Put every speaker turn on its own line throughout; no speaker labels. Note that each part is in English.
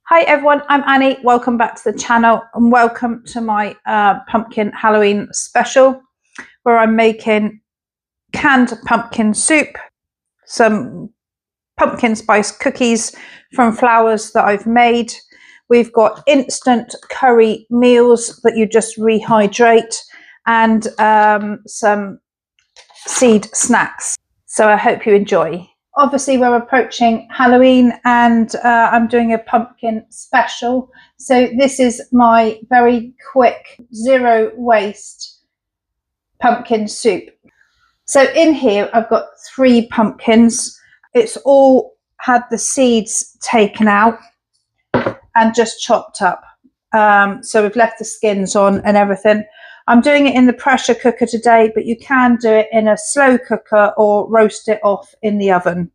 Hi everyone, I'm Annie. Welcome back to the channel and welcome to my pumpkin Halloween special where I'm making canned pumpkin soup, some pumpkin spice cookies from flowers that I've made. We've got instant curry meals that you just rehydrate and some seed snacks. So I hope you enjoy. Obviously we're approaching Halloween and I'm doing a pumpkin special. So this is my very quick, zero waste pumpkin soup. So in here I've got 3 pumpkins. It's all had the seeds taken out and just chopped up. So we've left the skins on and everything. I'm doing it in the pressure cooker today, but you can do it in a slow cooker or roast it off in the oven.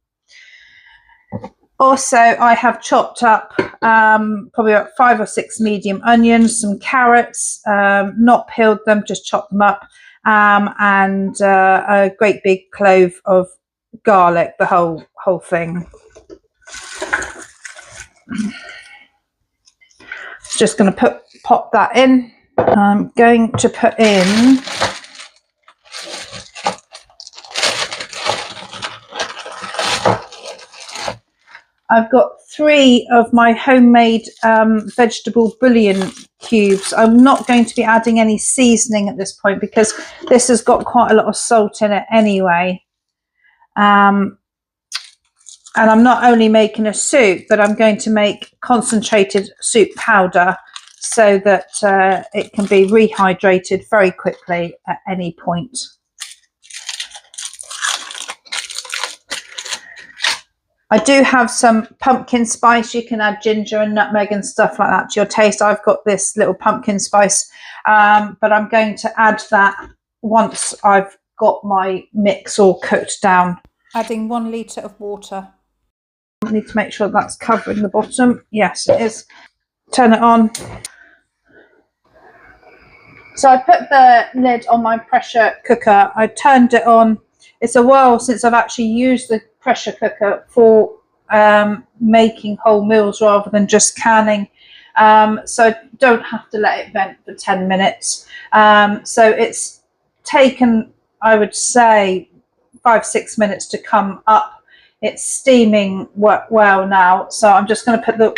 Also, I have chopped up probably about 5 or 6 medium onions, some carrots, not peeled them, just chopped them up, and a great big clove of garlic, the whole thing. Just going to pop that in. I'm going to put in I've got 3 of my homemade vegetable bouillon cubes. I'm not going to be adding any seasoning at this point because this has got quite a lot of salt in it anyway. And I'm not only making a soup, but I'm going to make concentrated soup powder so that it can be rehydrated very quickly at any point. I do have some pumpkin spice. You can add ginger and nutmeg and stuff like that to your taste. I've got this little pumpkin spice, but I'm going to add that once I've got my mix all cooked down. Adding 1 litre of water. I need to make sure that's covering the bottom. Yes, it is. Turn it on. So I put the lid on my pressure cooker. I turned it on. It's a while since I've actually used the pressure cooker for making whole meals rather than just canning. So I don't have to let it vent for 10 minutes. So it's taken, I would say, 5-6 minutes to come up. It's steaming well now. So I'm just going to put the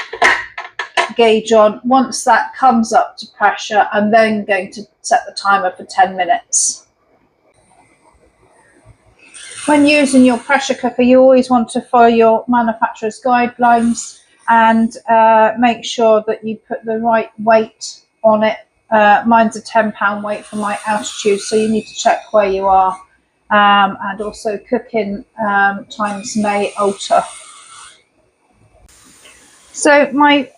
gauge on. Once that comes up to pressure, I'm then going to set the timer for 10 minutes. When using your pressure cooker, you always want to follow your manufacturer's guidelines and make sure that you put the right weight on it. Mine's a 10-pound weight for my altitude, so you need to check where you are. And also cooking times may alter. So my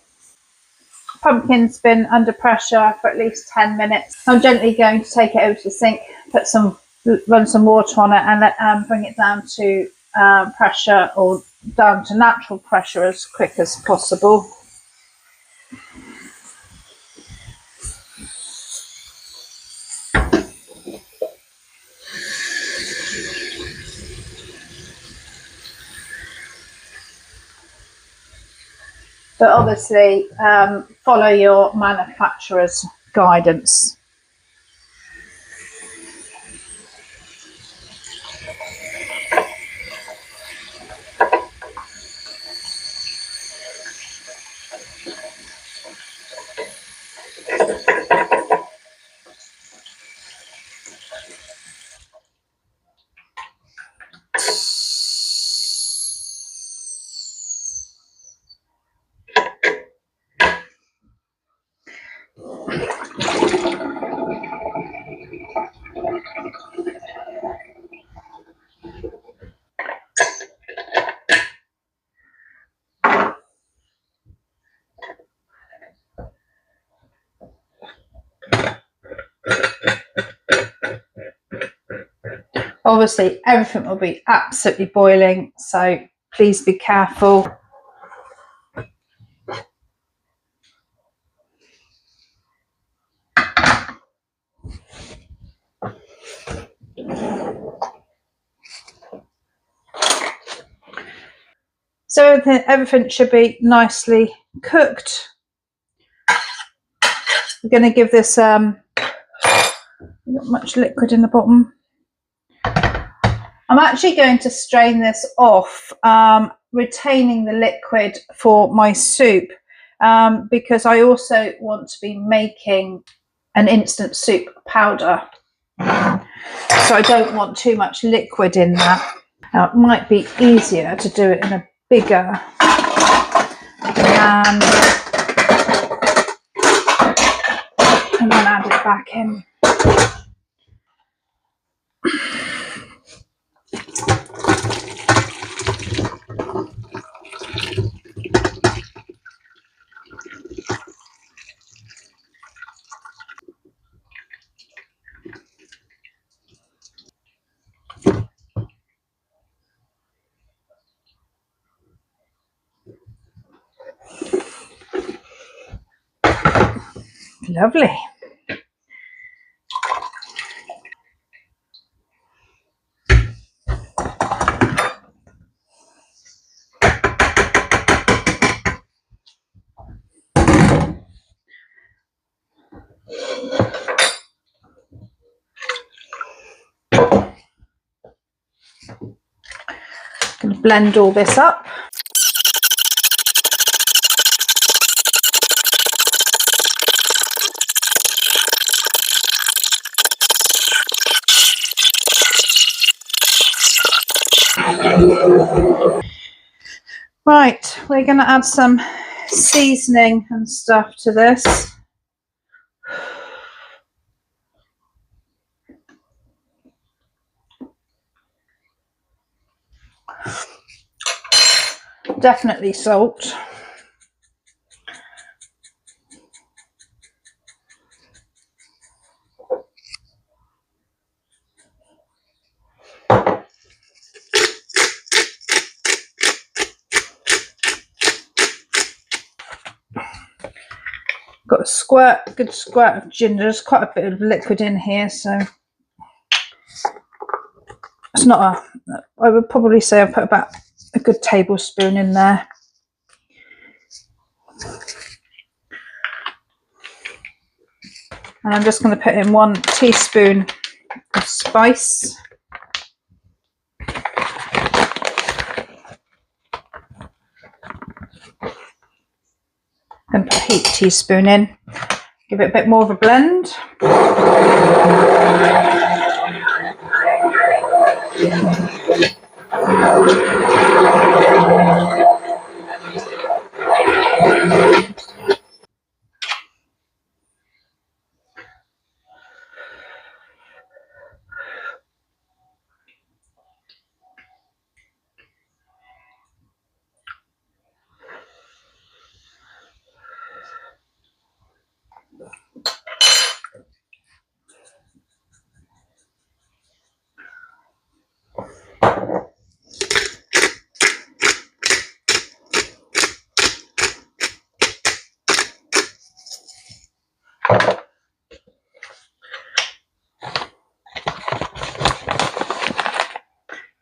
pumpkin's been under pressure for at least 10 minutes. I'm gently going to take it over to the sink, run some water on it and bring it down to pressure or down to natural pressure as quick as possible. But obviously follow your manufacturer's guidance. Obviously, everything will be absolutely boiling, so please be careful. So everything should be nicely cooked. We're going to give this, not much liquid in the bottom. I'm actually going to strain this off, retaining the liquid for my soup, because I also want to be making an instant soup powder. So I don't want too much liquid in that. Now, it might be easier to do it in a bigger pan and then add it back in. Lovely. Going to blend all this up. Right, we're going to add some seasoning and stuff to this. Definitely salt. Got a good squirt of ginger. There's quite a bit of liquid in here, so it's not I would probably say I put about a good tablespoon in there. And I'm just going to put in 1 teaspoon of spice. And put a heaped teaspoon in. Give it a bit more of a blend.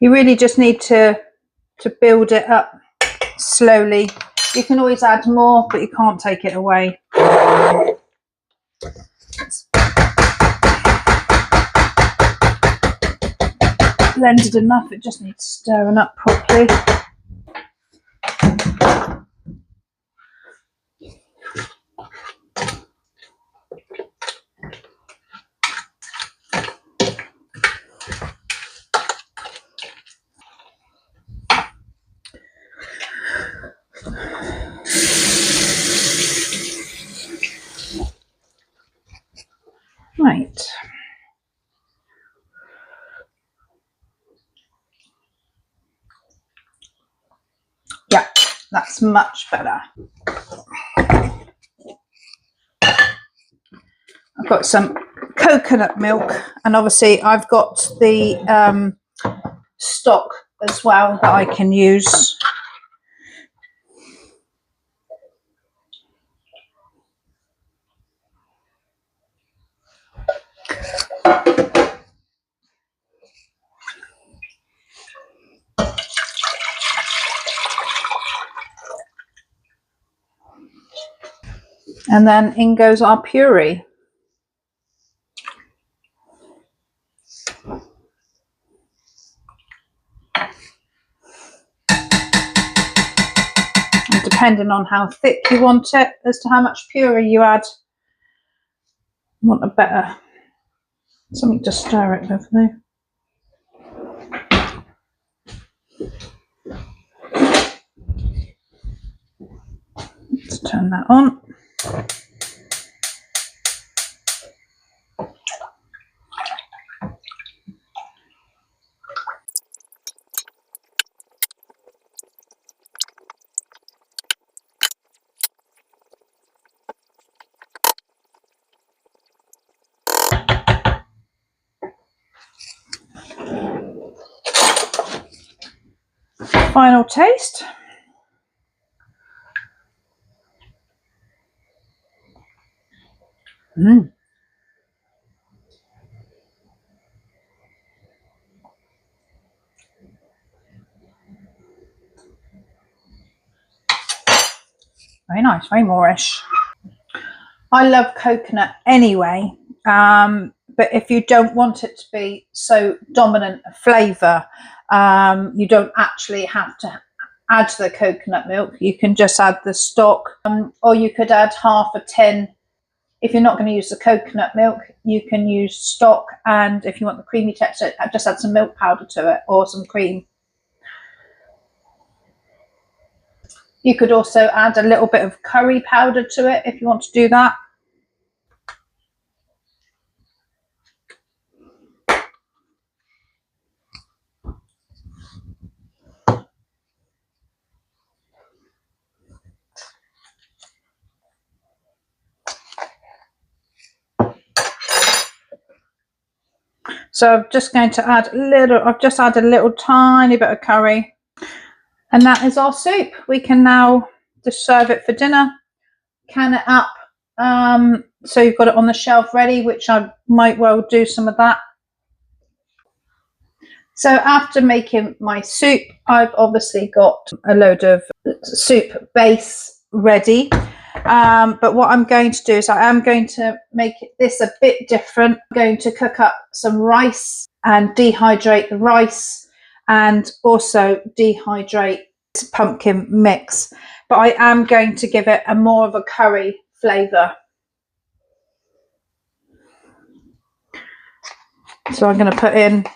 You really just need to build it up slowly. You can always add more, but you can't take it away. It's blended enough, it just needs stirring up properly. Right. Yeah, that's much better. I've got some coconut milk, and obviously I've got the stock as well that I can use. And then in goes our puree. And depending on how thick you want it, as to how much puree you add, you want a better something to stir it with though. Let's turn that on. Final taste. Very nice, very moreish. I love coconut anyway, but if you don't want it to be so dominant a flavour, you don't actually have to add the coconut milk. You can just add the stock, or you could add half a tin. If you're not going to use the coconut milk, you can use stock, and if you want the creamy texture, just add some milk powder to it or some cream. You could also add a little bit of curry powder to it if you want to do that. So I'm just going to add a little, I've just added a little tiny bit of curry. And that is our soup. We can now just serve it for dinner, can it up. So you've got it on the shelf ready, which I might well do some of that. So after making my soup, I've obviously got a load of soup base ready. But what I'm going to do is I am going to make this a bit different. I'm going to cook up some rice and dehydrate the rice, and also dehydrate this pumpkin mix. But I am going to give it a more of a curry flavour. So I'm going to put in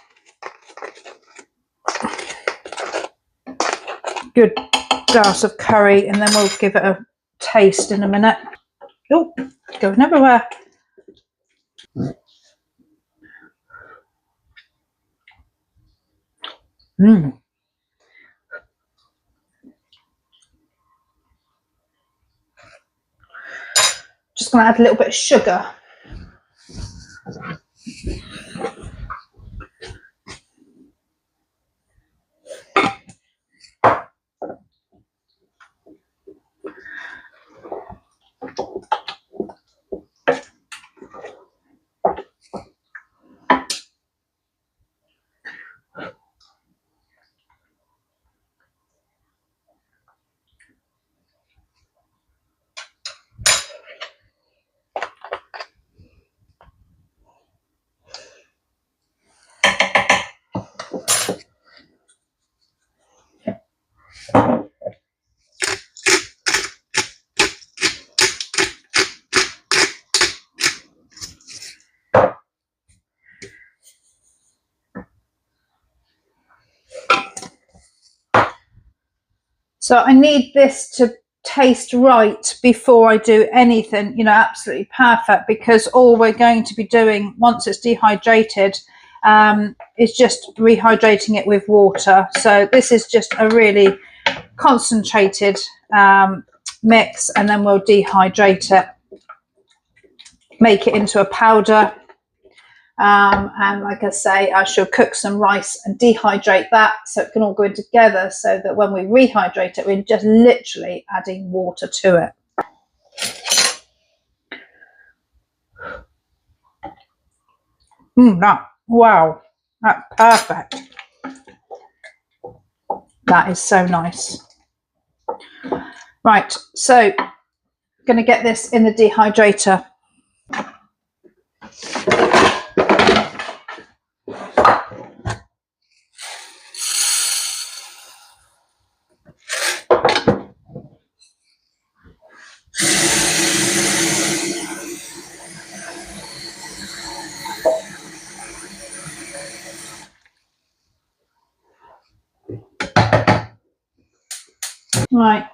good glass of curry, and then we'll give it a taste in a minute. Oh, going everywhere. Just going to add a little bit of sugar. So I need this to taste right before I do anything, you know, absolutely perfect, because all we're going to be doing once it's dehydrated is just rehydrating it with water. So this is just a really concentrated mix, and then we'll dehydrate it, make it into a powder. And like I say, I shall cook some rice and dehydrate that so it can all go in together, so that when we rehydrate it, we're just literally adding water to it. Wow, that's perfect. That is so nice. Right, so going to get this in the dehydrator. Right,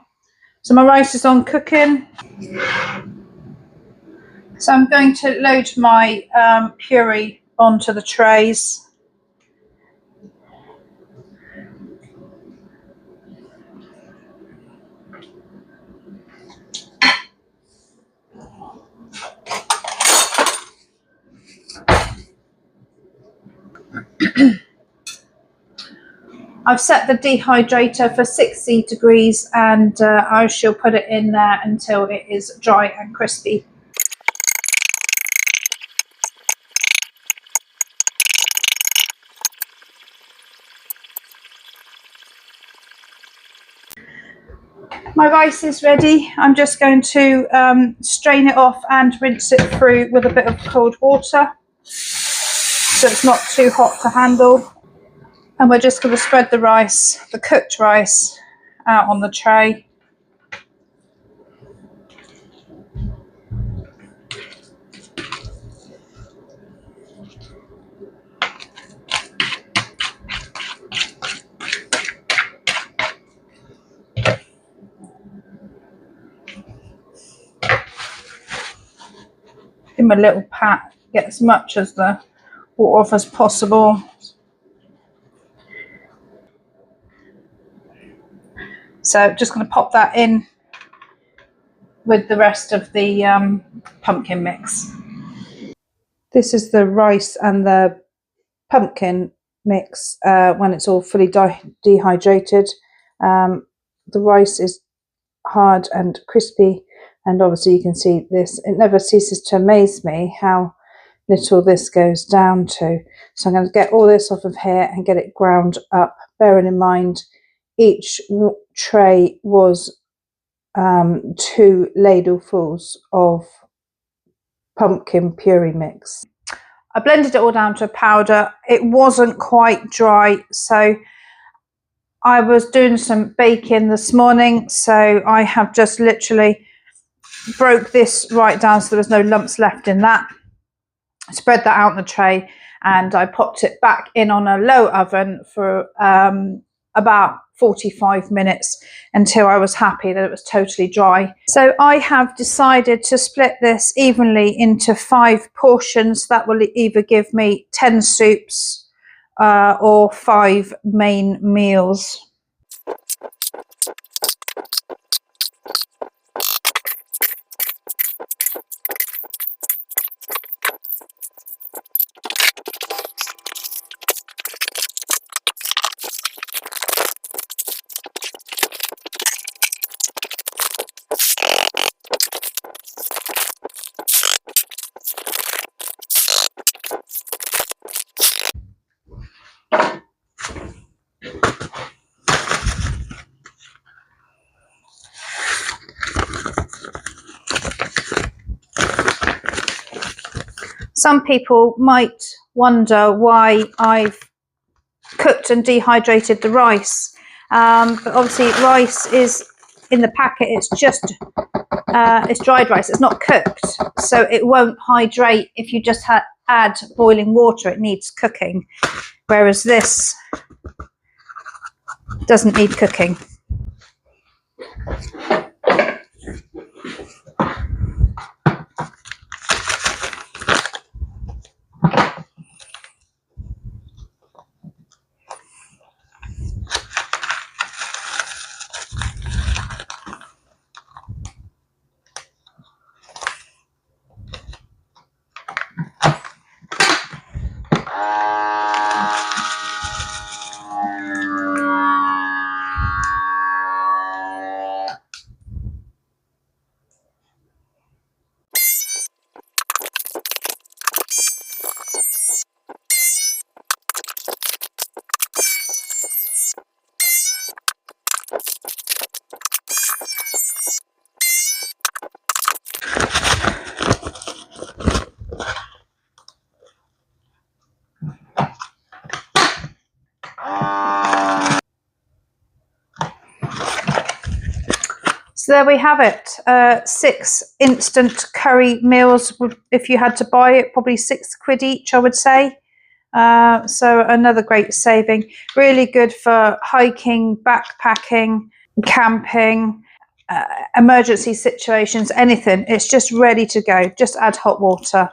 so my rice is on cooking. So I'm going to load my puree onto the trays. I've set the dehydrator for 60 degrees and I shall put it in there until it is dry and crispy. My rice is ready. I'm just going to strain it off and rinse it through with a bit of cold water so it's not too hot to handle. And we're just going to spread the rice, the cooked rice, out on the tray. Give them a little pat, get as much as the water off as possible. So just going to pop that in with the rest of the pumpkin mix. This is the rice and the pumpkin mix when it's all fully dehydrated. The rice is hard and crispy, and obviously you can see this. It never ceases to amaze me how little this goes down to. So I'm going to get all this off of here and get it ground up, bearing in mind each tray was 2 ladlefuls of pumpkin puree mix. I blended it all down to a powder. It wasn't quite dry, so I was doing some baking this morning, so I have just literally broke this right down so there was no lumps left in that. Spread that out in the tray and I popped it back in on a low oven for about 45 minutes until I was happy that it was totally dry. So I have decided to split this evenly into 5 portions. That will either give me 10 soups or 5 main meals. Some people might wonder why I've cooked and dehydrated the rice, but obviously rice is in the packet, it's just it's dried rice, it's not cooked, so it won't hydrate if you just add boiling water. It needs cooking, whereas this doesn't need cooking. So there we have it, 6 instant curry meals. If you had to buy it, probably £6 each, I would say. So another great saving. Really good for hiking, backpacking, camping, emergency situations, anything. It's just ready to go. Just add hot water.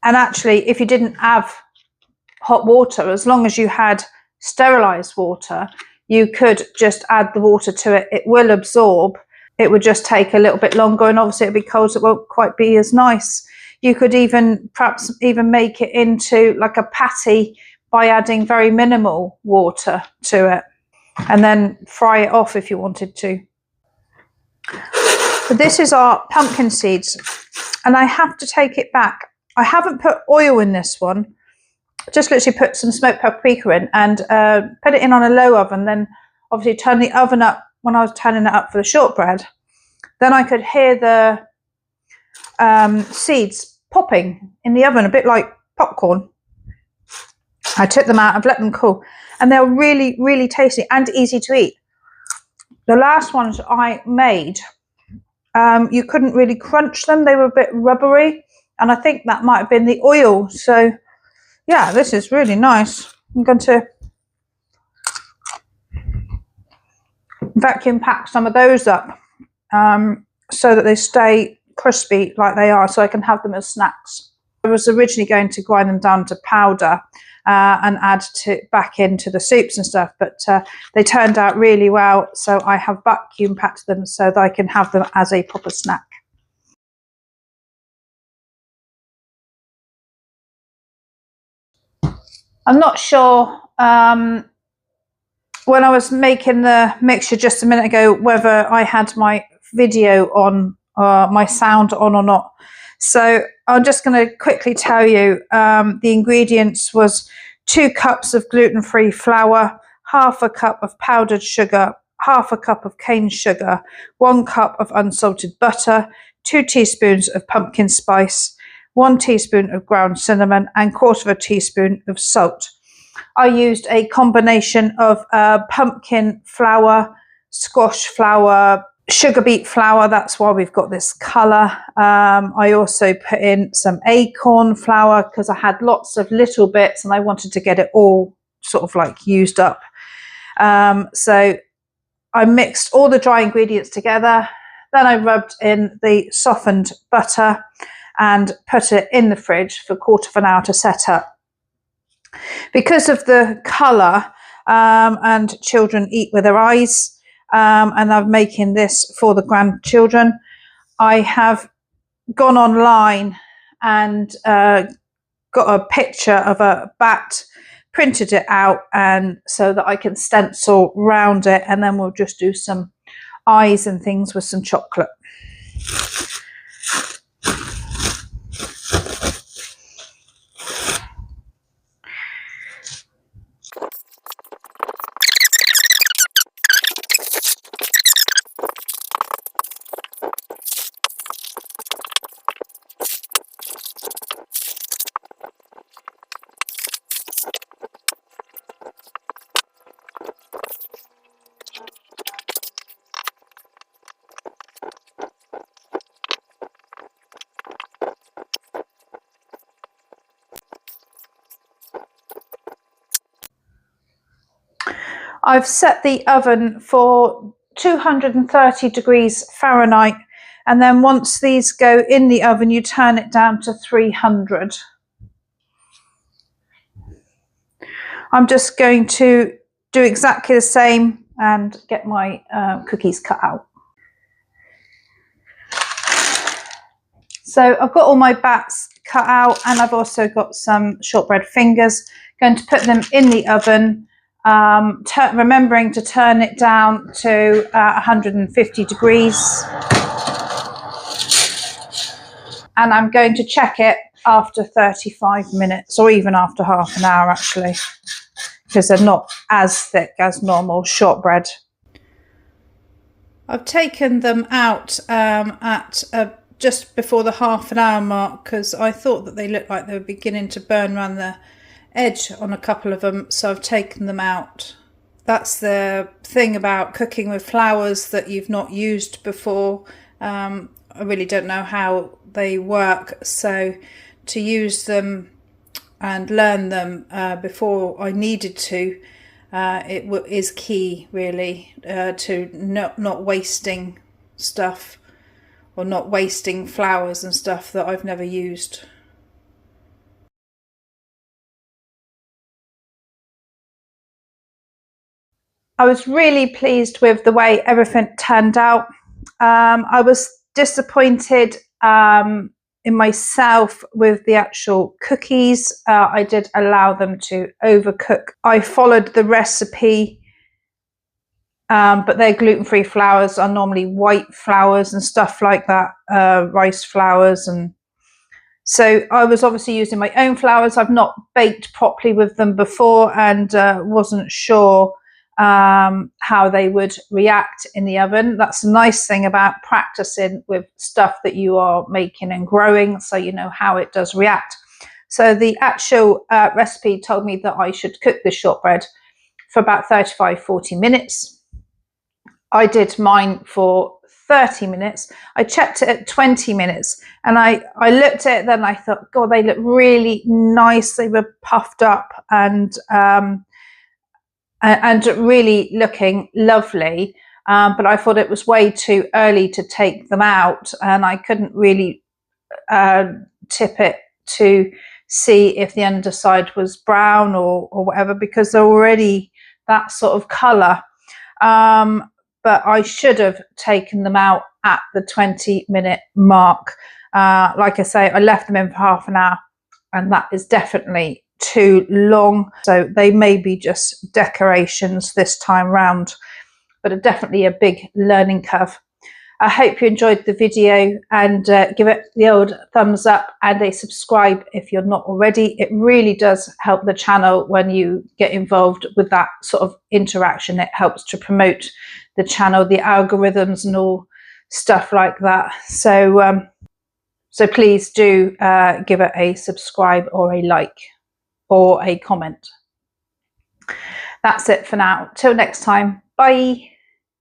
And actually, if you didn't have hot water, as long as you had sterilized water, you could just add the water to it. It will absorb. It would just take a little bit longer, and obviously it'll be cold, so it won't quite be as nice. You could perhaps even make it into like a patty by adding very minimal water to it, and then fry it off if you wanted to. So this is our pumpkin seeds, and I have to take it back. I haven't put oil in this one. Just literally put some smoked paprika in and put it in on a low oven, then obviously turn the oven up when I was turning it up for the shortbread. Then I could hear the seeds popping in the oven, a bit like popcorn. I took them out, I've let them cool, and they're really, really tasty and easy to eat. The last ones I made, you couldn't really crunch them. They were a bit rubbery, and I think that might have been the oil. So yeah, this is really nice. I'm going to vacuum pack some of those up so that they stay crispy like they are, so I can have them as snacks. I was originally going to grind them down to powder and add back into the soups and stuff, but they turned out really well, so I have vacuum packed them so that I can have them as a proper snack. I'm not sure when I was making the mixture just a minute ago whether I had my video on, my sound on or not. So I'm just going to quickly tell you the ingredients was 2 cups of gluten-free flour, half a cup of powdered sugar, half a cup of cane sugar, 1 cup of unsalted butter, 2 teaspoons of pumpkin spice, 1 teaspoon of ground cinnamon, and 1/4 teaspoon of salt. I used a combination of pumpkin flour, squash flour, sugar beet flour. That's why we've got this colour. I also put in some acorn flour because I had lots of little bits and I wanted to get it all sort of like used up. So I mixed all the dry ingredients together. Then I rubbed in the softened butter and put it in the fridge for 1/4 hour to set up. Because of the colour and children eat with their eyes, and I'm making this for the grandchildren, I have gone online and got a picture of a bat, printed it out, and so that I can stencil round it, and then we'll just do some eyes and things with some chocolate. I've set the oven for 230 degrees Fahrenheit, and then once these go in the oven, you turn it down to 300. I'm just going to do exactly the same and get my cookies cut out. So I've got all my bats cut out, and I've also got some shortbread fingers. Going to put them in the oven, remembering to turn it down to 150 degrees. And I'm going to check it after 35 minutes, or even after half an hour actually, because they're not as thick as normal shortbread. I've taken them out at just before the half an hour mark, because I thought that they looked like they were beginning to burn around the edge on a couple of them, so I've taken them out. That's the thing about cooking with flours that you've not used before. I really don't know how they work, so to use them and learn them before I needed to, is key really, to not wasting stuff, or not wasting flours and stuff that I've never used. I was really pleased with the way everything turned out. I was disappointed in myself with the actual cookies. I did allow them to overcook. I followed the recipe, but their gluten-free flours are normally white flours and stuff like that, rice flours. And so I was obviously using my own flours. I've not baked properly with them before, and wasn't sure how they would react in the oven. That's a nice thing about practicing with stuff that you are making and growing, so you know how it does react. So the actual recipe told me that I should cook the shortbread for about 35-40 minutes. I did mine for 30 minutes. I checked it at 20 minutes, and I looked at it, then I thought, God, they look really nice. They were puffed up and really looking lovely. But I thought it was way too early to take them out, and I couldn't really tip it to see if the underside was brown or whatever, because they're already that sort of colour. But I should have taken them out at the 20-minute mark. Like I say, I left them in for half an hour, and that is definitely too long. So they may be just decorations this time round, but are definitely a big learning curve. I hope you enjoyed the video, and give it the old thumbs up and a subscribe if you're not already. It really does help the channel when you get involved with that sort of interaction. It helps to promote the channel, the algorithms and all stuff like that. So so please do give it a subscribe or a like or a comment. That's it for now. Till next time. Bye.